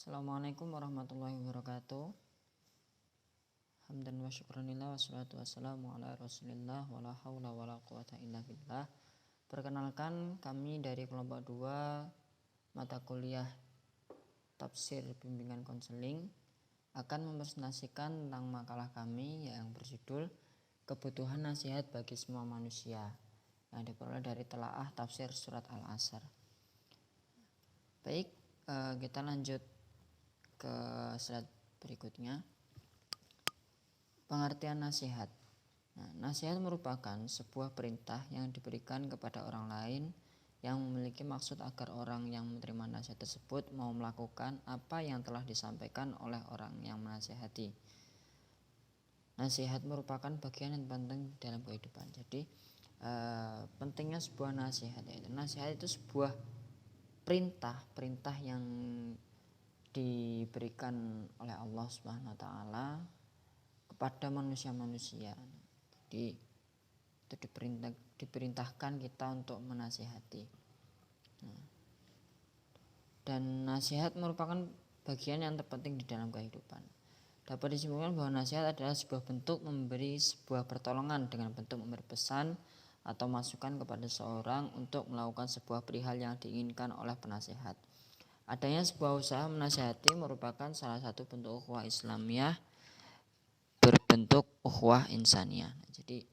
Assalamualaikum warahmatullahi wabarakatuh. Hamdan wa syukranillah wassalatu wassalamu ala rasulillah wala hawla wala quwata illa billah. Perkenalkan, kami dari kelompok 2 mata kuliah Tafsir Bimbingan Konseling akan mempresentasikan tentang makalah kami yang berjudul Kebutuhan Nasihat bagi Semua Manusia yang diperoleh dari Telaah Tafsir Surat Al-Asr. Baik, kita lanjut ke slide berikutnya. Pengertian nasihat. Nasihat merupakan sebuah perintah yang diberikan kepada orang lain yang memiliki maksud agar orang yang menerima nasihat tersebut mau melakukan apa yang telah disampaikan oleh orang yang menasihati. Nasihat merupakan bagian yang penting dalam kehidupan. Jadi pentingnya sebuah nasihat, yaitu nasihat itu sebuah perintah yang diberikan oleh Allah Subhanahu wa taala kepada manusia-manusia. Jadi itu diperintahkan kita untuk menasihati. Dan nasihat merupakan bagian yang terpenting di dalam kehidupan. Dapat disimpulkan bahwa nasihat adalah sebuah bentuk memberi sebuah pertolongan dengan bentuk memberi pesan atau masukan kepada seorang untuk melakukan sebuah perihal yang diinginkan oleh penasihat. Adanya sebuah usaha menasihati merupakan salah satu bentuk ukhuwah Islamiyah berbentuk ukhuwah insaniyah. Jadi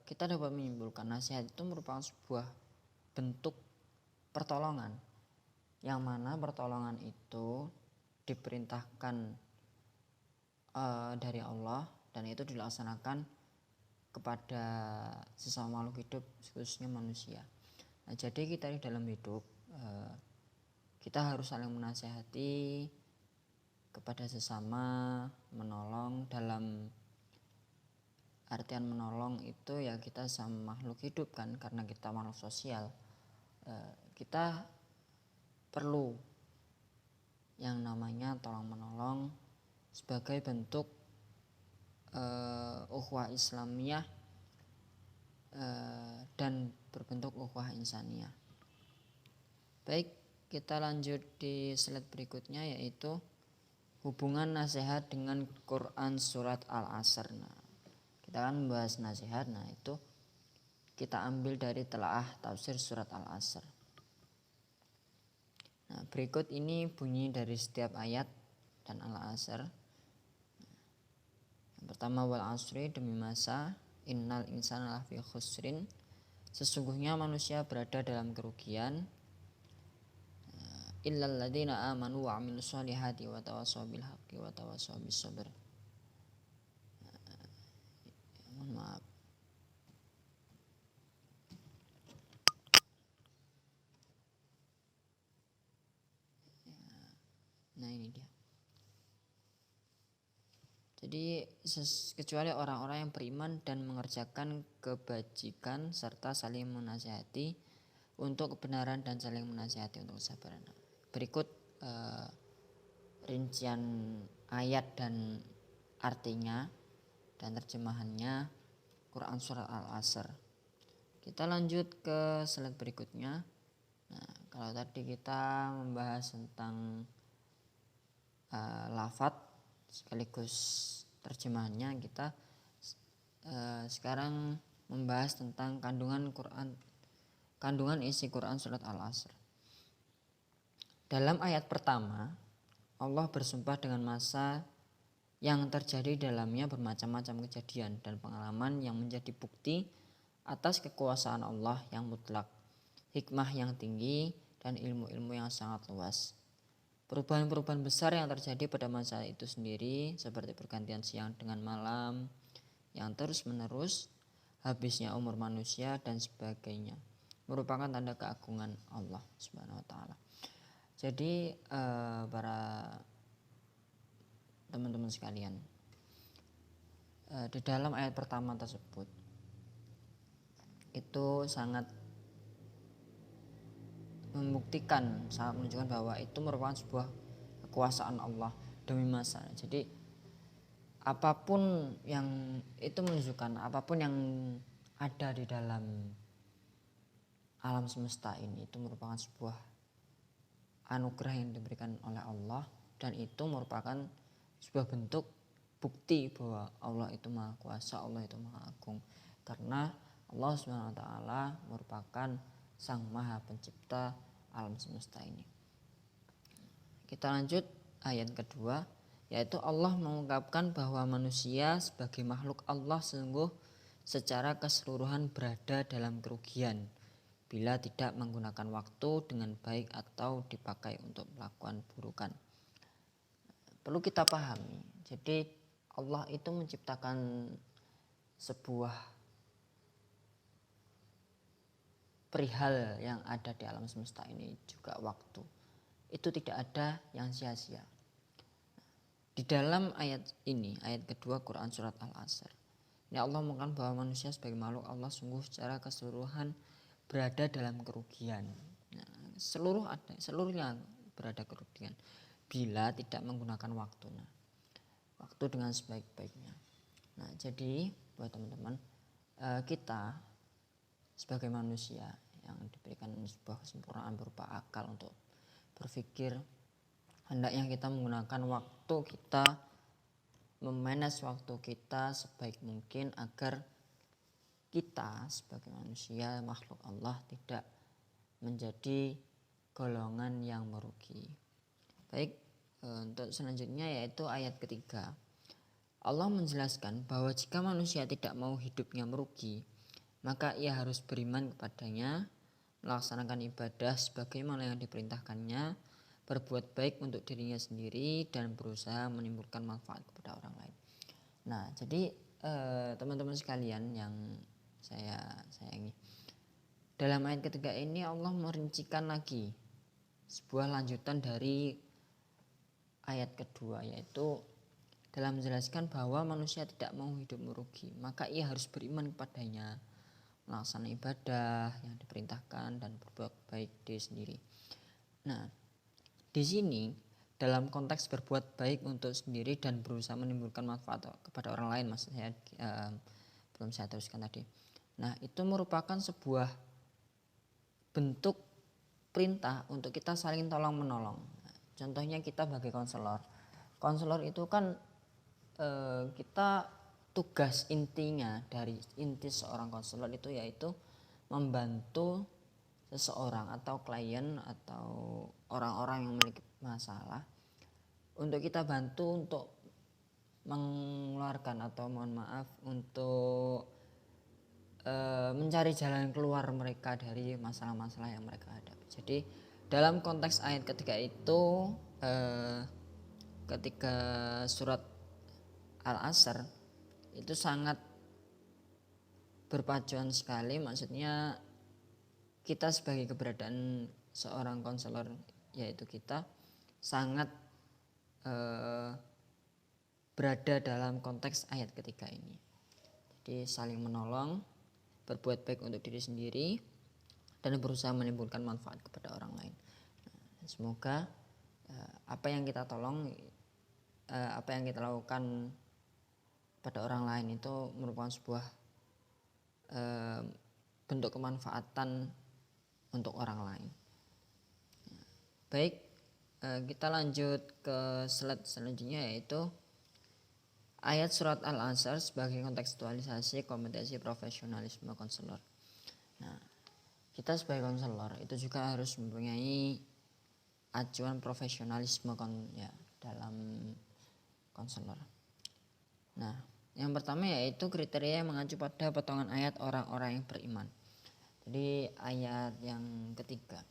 kita dapat menyimpulkan nasihat itu merupakan sebuah bentuk pertolongan, yang mana pertolongan itu diperintahkan dari Allah dan itu dilaksanakan kepada sesama makhluk hidup, khususnya manusia. Jadi kita di dalam hidup kita harus saling menasihati kepada sesama, menolong. Dalam artian menolong itu ya kita sama makhluk hidup kan, karena kita makhluk sosial. Kita perlu yang namanya tolong menolong sebagai bentuk ukhuwah Islamiyah dan berbentuk ukhuwah insaniyah. Baik, kita lanjut di slide berikutnya, yaitu hubungan nasihat dengan Quran surat Al-Asr. Kita akan membahas nasihat. Itu kita ambil dari Telaah Tafsir Surat Al-Asr. Berikut ini bunyi dari setiap ayat dan Al-Asr. Yang pertama, wal asri, demi masa, innal insana lafi khusrin, sesungguhnya manusia berada dalam kerugian, illal ladzina amanu wa amilus solihati wa tawassaw bil haqqi wa tawassaw bis sabr. Mohon maaf. Nah, ini dia. Jadi kecuali orang-orang yang beriman dan mengerjakan kebajikan serta saling menasihati untuk kebenaran dan saling menasihati untuk kesabaran. Berikut rincian ayat dan artinya dan terjemahannya Quran Surat Al-Asr. Kita lanjut ke slide berikutnya. Kalau tadi kita membahas tentang lafadz sekaligus terjemahannya, kita sekarang membahas tentang kandungan isi Quran Surat Al-Asr. Dalam ayat pertama, Allah bersumpah dengan masa yang terjadi dalamnya bermacam-macam kejadian dan pengalaman yang menjadi bukti atas kekuasaan Allah yang mutlak, hikmah yang tinggi, dan ilmu-ilmu yang sangat luas. Perubahan-perubahan besar yang terjadi pada masa itu sendiri, seperti pergantian siang dengan malam yang terus-menerus, habisnya umur manusia, dan sebagainya, merupakan tanda keagungan Allah Subhanahu wa taala. Jadi para teman-teman sekalian, di dalam ayat pertama tersebut itu sangat membuktikan, sangat menunjukkan bahwa itu merupakan sebuah kekuasaan Allah demi masa. Jadi apapun yang itu menunjukkan, apapun yang ada di dalam alam semesta ini itu merupakan sebuah anugerah yang diberikan oleh Allah, dan itu merupakan sebuah bentuk bukti bahwa Allah itu maha kuasa, Allah itu maha agung, karena Allah SWT merupakan sang maha pencipta alam semesta ini. Kita lanjut ayat kedua, yaitu Allah mengungkapkan bahwa manusia sebagai makhluk Allah sungguh secara keseluruhan berada dalam kerugian bila tidak menggunakan waktu dengan baik atau dipakai untuk melakukan burukan. Perlu kita pahami, jadi Allah itu menciptakan sebuah perihal yang ada di alam semesta ini, juga waktu. Itu tidak ada yang sia-sia. Di dalam ayat ini, ayat kedua Quran surat Al-Asr, ini Allah mengatakan bahwa manusia sebagai makhluk Allah sungguh secara keseluruhan berada dalam kerugian. Nah, seluruhnya berada kerugian bila tidak menggunakan waktu. Nah, waktu dengan sebaik-baiknya. Nah, jadi buat teman-teman, kita sebagai manusia yang diberikan sebuah kesempurnaan berupa akal untuk berpikir, hendaknya kita menggunakan waktu kita, memanage waktu kita sebaik mungkin agar kita sebagai manusia makhluk Allah tidak menjadi golongan yang merugi. Baik, untuk selanjutnya yaitu ayat ketiga. Allah menjelaskan bahwa jika manusia tidak mau hidupnya merugi, maka ia harus beriman kepadanya, melaksanakan ibadah sebagaimana yang diperintahkannya, berbuat baik untuk dirinya sendiri, dan berusaha menimbulkan manfaat kepada orang lain. Nah, jadi teman-teman sekalian yang saya sayangi, dalam ayat ketiga ini Allah merincikan lagi sebuah lanjutan dari ayat kedua, yaitu dalam menjelaskan bahwa manusia tidak mau hidup merugi, maka ia harus beriman kepadanya, melaksanakan ibadah yang diperintahkan, dan berbuat baik diri sendiri. Nah, di sini dalam konteks berbuat baik untuk sendiri dan berusaha menimbulkan manfaat kepada orang lain, maksud saya belum saya teruskan tadi. Nah, itu merupakan sebuah bentuk perintah untuk kita saling tolong menolong. Nah, contohnya kita sebagai konselor itu kan kita tugas intinya dari inti seorang konselor itu yaitu membantu seseorang atau klien atau orang-orang yang memiliki masalah, untuk kita bantu untuk mengeluarkan atau mohon maaf untuk mencari jalan keluar mereka dari masalah-masalah yang mereka hadapi. Jadi dalam konteks ayat ketiga itu, ketika surat Al-Asr itu sangat berpacuan sekali, maksudnya kita sebagai keberadaan seorang konselor, yaitu kita sangat berada dalam konteks ayat ketiga ini. Jadi saling menolong, berbuat baik untuk diri sendiri, dan berusaha menimbulkan manfaat kepada orang lain. Nah, semoga apa yang kita tolong, apa yang kita lakukan pada orang lain itu merupakan sebuah bentuk kemanfaatan untuk orang lain. Baik, kita lanjut ke slide selanjutnya, yaitu ayat surat Al-Asr sebagai kontekstualisasi kompetensi profesionalisme konselor. Nah, kita sebagai konselor itu juga harus mempunyai acuan profesionalisme dalam konselor. Nah, yang pertama yaitu kriteria yang mengacu pada potongan ayat orang-orang yang beriman. Jadi ayat yang ketiga,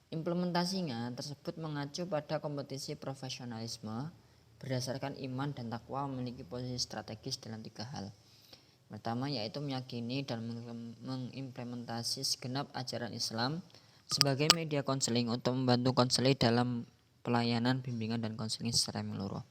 implementasinya tersebut mengacu pada kompetisi profesionalisme berdasarkan iman dan takwa memiliki posisi strategis dalam tiga hal. Pertama yaitu meyakini dan mengimplementasi segenap ajaran Islam sebagai media konseling untuk membantu konseling dalam pelayanan, bimbingan, dan konseling secara menyeluruh.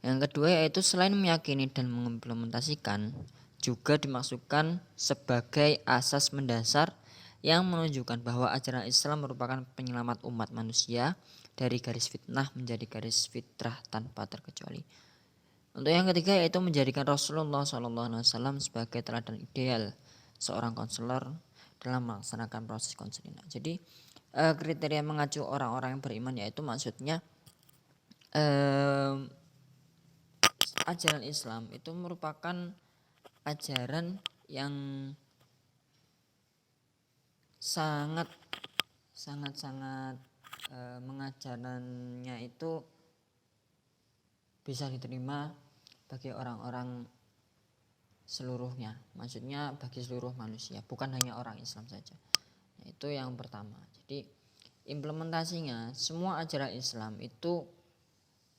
Yang kedua yaitu selain meyakini dan mengimplementasikan, juga dimaksudkan sebagai asas mendasar yang menunjukkan bahwa ajaran Islam merupakan penyelamat umat manusia dari garis fitnah menjadi garis fitrah tanpa terkecuali. Untuk yang ketiga yaitu menjadikan Rasulullah SAW sebagai teladan ideal seorang konselor dalam melaksanakan proses konseling. Jadi kriteria mengacu orang-orang yang beriman, yaitu maksudnya ajaran Islam itu merupakan ajaran yang sangat mengajarannya itu bisa diterima bagi orang-orang seluruhnya, maksudnya bagi seluruh manusia, bukan hanya orang Islam saja. Nah, itu yang pertama. Jadi implementasinya, semua ajaran Islam itu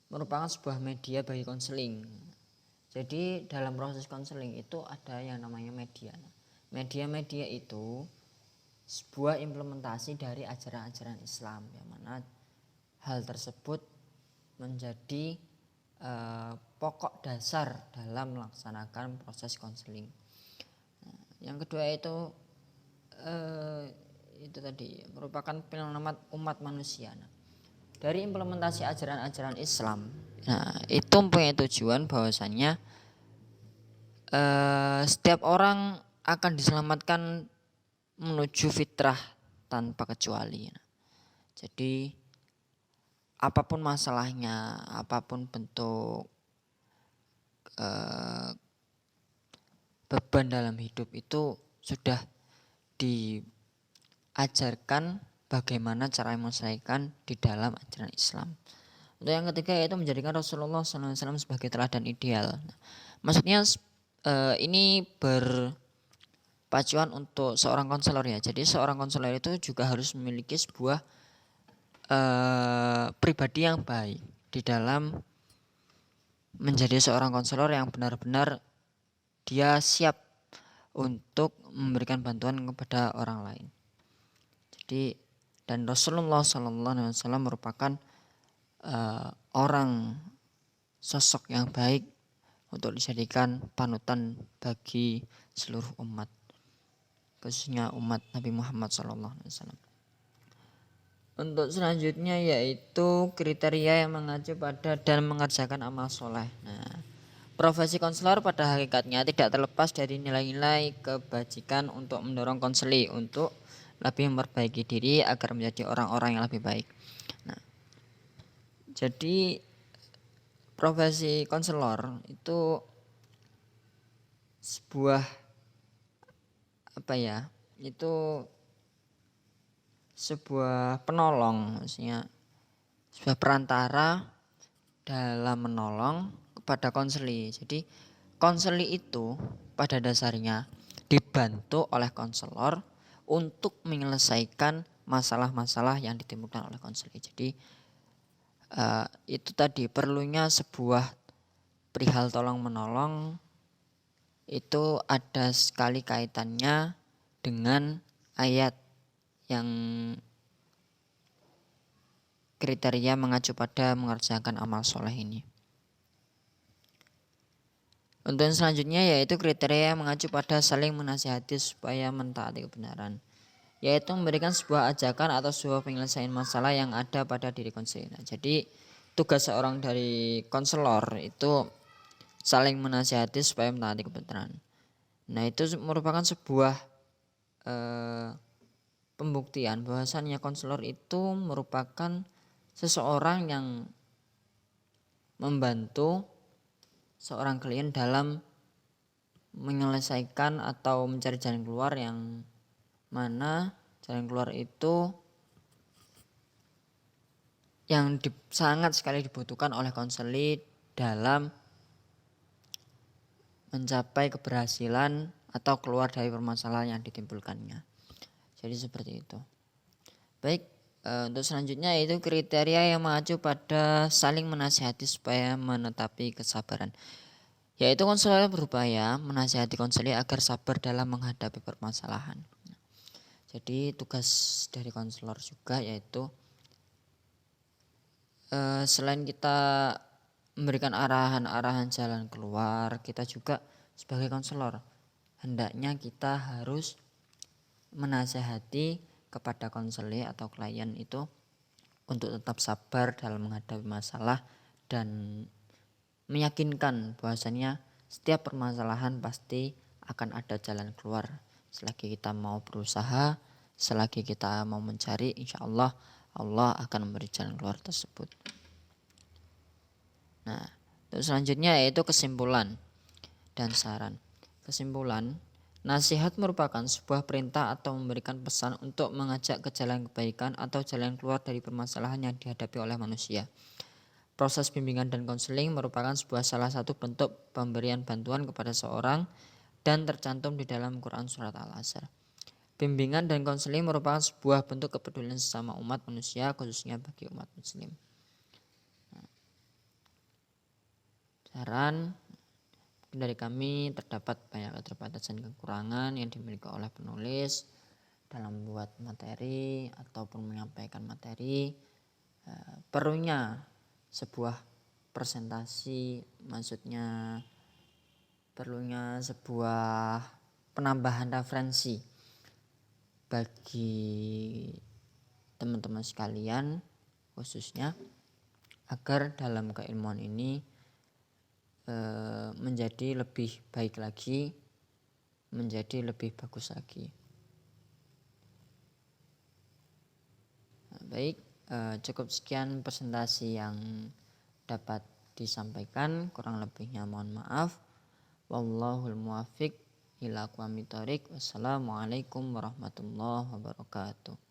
merupakan sebuah media bagi konseling. Jadi dalam proses konseling itu ada yang namanya media. Media-media itu sebuah implementasi dari ajaran-ajaran Islam, yang mana hal tersebut menjadi pokok dasar dalam melaksanakan proses konseling. Nah, yang kedua itu tadi merupakan penyelamat umat manusia. Nah, dari implementasi ajaran-ajaran Islam, nah itu mempunyai tujuan bahwasannya setiap orang akan diselamatkan menuju fitrah tanpa kecuali. Nah, jadi apapun masalahnya, apapun bentuk beban dalam hidup itu sudah diajarkan bagaimana cara menyelesaikan di dalam ajaran Islam. Untuk yang ketiga yaitu menjadikan Rasulullah SAW sebagai teladan ideal. Nah, maksudnya ini berpacuan untuk seorang konselor ya. Jadi seorang konselor itu juga harus memiliki sebuah pribadi yang baik di dalam menjadi seorang konselor yang benar-benar dia siap untuk memberikan bantuan kepada orang lain. Jadi dan Rasulullah SAW merupakan orang sosok yang baik untuk dijadikan panutan bagi seluruh umat, khususnya umat Nabi Muhammad SAW. Untuk selanjutnya yaitu kriteria yang mengacu pada dan mengerjakan amal soleh. Nah, profesi konselor pada hakikatnya tidak terlepas dari nilai-nilai kebajikan untuk mendorong konseli untuk lebih memperbaiki diri agar menjadi orang-orang yang lebih baik. Nah, jadi profesi konselor itu sebuah itu sebuah penolong, maksudnya sebuah perantara dalam menolong kepada konseli. Jadi konseli itu pada dasarnya dibantu oleh konselor untuk menyelesaikan masalah-masalah yang ditimbulkan oleh konseli. Jadi itu tadi perlunya sebuah perihal tolong menolong itu ada sekali kaitannya dengan ayat yang kriteria mengacu pada mengerjakan amal soleh ini. Untuk yang selanjutnya yaitu kriteria yang mengacu pada saling menasihati supaya mentaati kebenaran, yaitu memberikan sebuah ajakan atau sebuah penyelesaian masalah yang ada pada diri konselor. Nah, jadi tugas seorang dari konselor itu saling menasihati supaya mentaati kebenaran. Nah, itu merupakan sebuah pembuktian bahwasannya konselor itu merupakan seseorang yang membantu seorang klien dalam menyelesaikan atau mencari jalan keluar, yang mana jalan keluar itu yang sangat sekali dibutuhkan oleh konseli dalam mencapai keberhasilan atau keluar dari permasalahan yang ditimbulkannya. Jadi seperti itu. Baik, untuk selanjutnya yaitu kriteria yang mengacu pada saling menasihati supaya menetapi kesabaran, yaitu konselor berupaya menasihati konseli agar sabar dalam menghadapi permasalahan. Jadi tugas dari konselor juga yaitu selain kita memberikan arahan-arahan jalan keluar, kita juga sebagai konselor hendaknya kita harus menasihati kepada konseli atau klien itu untuk tetap sabar dalam menghadapi masalah dan meyakinkan bahwasannya setiap permasalahan pasti akan ada jalan keluar selagi kita mau berusaha, selagi kita mau mencari, insya Allah Allah akan memberi jalan keluar tersebut. Nah, terus selanjutnya yaitu kesimpulan dan saran. Kesimpulan, nasihat merupakan sebuah perintah atau memberikan pesan untuk mengajak ke jalan kebaikan atau jalan keluar dari permasalahan yang dihadapi oleh manusia. Proses bimbingan dan konseling merupakan sebuah salah satu bentuk pemberian bantuan kepada seorang dan tercantum di dalam Quran Surat Al-Asr. Bimbingan dan konseling merupakan sebuah bentuk kepedulian sesama umat manusia, khususnya bagi umat muslim. Saran dari kami, terdapat banyak keterbatasan kekurangan yang dimiliki oleh penulis dalam membuat materi ataupun menyampaikan materi. Perlunya sebuah presentasi, maksudnya perlunya sebuah penambahan referensi bagi teman-teman sekalian, khususnya agar dalam keilmuan ini menjadi lebih baik lagi, menjadi lebih bagus lagi. Nah, baik, cukup sekian presentasi yang dapat disampaikan, kurang lebihnya mohon maaf. Wallahul muwaffiq ila aqwamit thoriq. Wassalamualaikum warahmatullahi wabarakatuh.